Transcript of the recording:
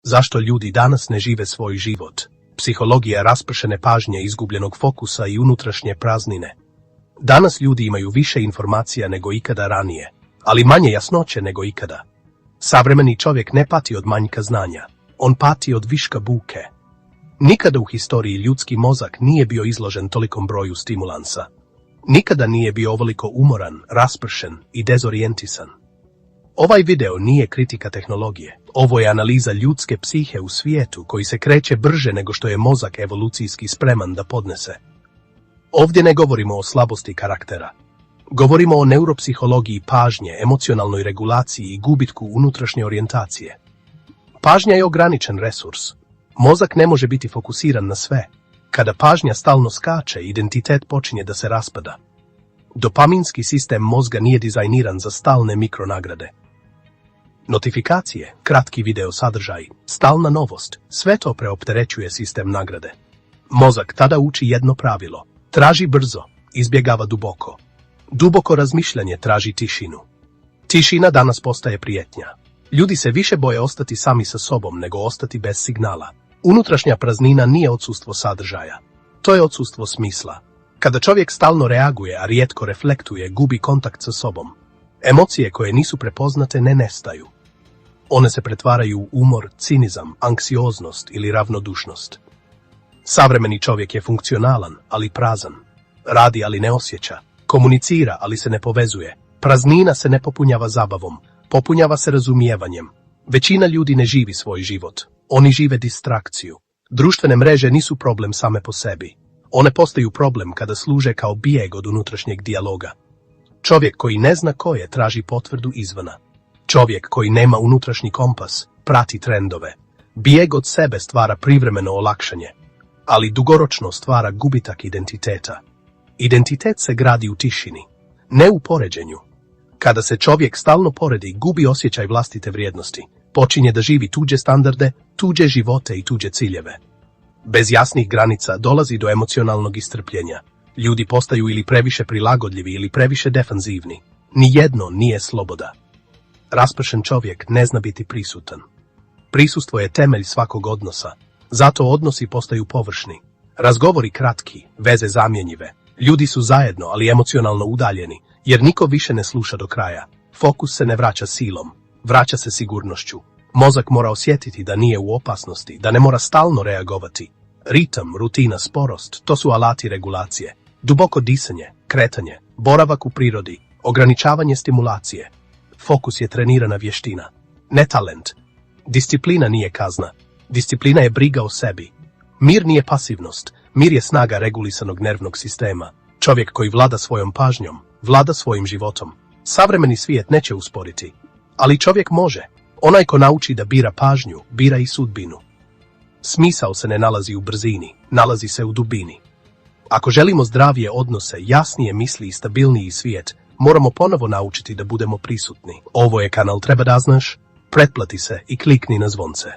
Zašto ljudi danas ne žive svoj život? Psihologija raspršene pažnje, izgubljenog fokusa i unutrašnje praznine. Danas ljudi imaju više informacija nego ikada ranije, ali manje jasnoće nego ikada. Savremeni čovjek ne pati od manjka znanja, on pati od viška buke. Nikada u historiji ljudski mozak nije bio izložen tolikom broju stimulansa. Nikada nije bio ovoliko umoran, raspršen i dezorijentisan. Ovaj video nije kritika tehnologije, ovo je analiza ljudske psihe u svijetu koji se kreće brže nego što je mozak evolucijski spreman da podnese. Ovdje ne govorimo o slabosti karaktera. Govorimo o neuropsihologiji pažnje, emocionalnoj regulaciji i gubitku unutrašnje orijentacije. Pažnja je ograničen resurs. Mozak ne može biti fokusiran na sve. Kada pažnja stalno skače, identitet počinje da se raspada. Dopaminski sistem mozga nije dizajniran za stalne mikronagrade. Notifikacije, kratki video sadržaj, stalna novost, sve to preopterećuje sistem nagrade. Mozak tada uči jedno pravilo: traži brzo, izbjegava duboko. Duboko razmišljanje traži tišinu. Tišina danas postaje prijetnja. Ljudi se više boje ostati sami sa sobom nego ostati bez signala. Unutrašnja praznina nije odsustvo sadržaja. To je odsustvo smisla. Kada čovjek stalno reaguje, a rijetko reflektuje, gubi kontakt sa sobom. Emocije koje nisu prepoznate ne nestaju. One se pretvaraju u umor, cinizam, anksioznost ili ravnodušnost. Savremeni čovjek je funkcionalan, ali prazan. Radi, ali ne osjeća. Komunicira, ali se ne povezuje. Praznina se ne popunjava zabavom, popunjava se razumijevanjem. Većina ljudi ne živi svoj život. Oni žive distrakciju. Društvene mreže nisu problem same po sebi. One postaju problem kada služe kao bijeg od unutrašnjeg dijaloga. Čovjek koji ne zna ko je traži potvrdu izvana. Čovjek koji nema unutrašnji kompas prati trendove. Bijeg od sebe stvara privremeno olakšanje, ali dugoročno stvara gubitak identiteta. Identitet se gradi u tišini, ne u poređenju. Kada se čovjek stalno poredi, gubi osjećaj vlastite vrijednosti. Počinje da živi tuđe standarde, tuđe živote i tuđe ciljeve. Bez jasnih granica dolazi do emocionalnog iscrpljenja. Ljudi postaju ili previše prilagodljivi ili previše defanzivni. Nijedno nije sloboda. Raspršen čovjek ne zna biti prisutan. Prisustvo je temelj svakog odnosa. Zato odnosi postaju površni. Razgovori kratki, veze zamjenjive. Ljudi su zajedno, ali emocionalno udaljeni, jer niko više ne sluša do kraja. Fokus se ne vraća silom, vraća se sigurnošću. Mozak mora osjetiti da nije u opasnosti, da ne mora stalno reagovati. Ritam, rutina, sporost, to su alati regulacije. Duboko disanje, kretanje, boravak u prirodi, ograničavanje stimulacije. Fokus je trenirana vještina, ne talent. Disciplina nije kazna. Disciplina je briga o sebi. Mir nije pasivnost. Mir je snaga regulisanog nervnog sistema. Čovjek koji vlada svojom pažnjom, vlada svojim životom. Savremeni svijet neće usporiti. Ali čovjek može. Onaj ko nauči da bira pažnju, bira i sudbinu. Smisao se ne nalazi u brzini, nalazi se u dubini. Ako želimo zdravije odnose, jasnije misli i stabilniji svijet, moramo ponovo naučiti da budemo prisutni. Ovo je kanal Treba da znaš. Pretplati se i klikni na zvonce.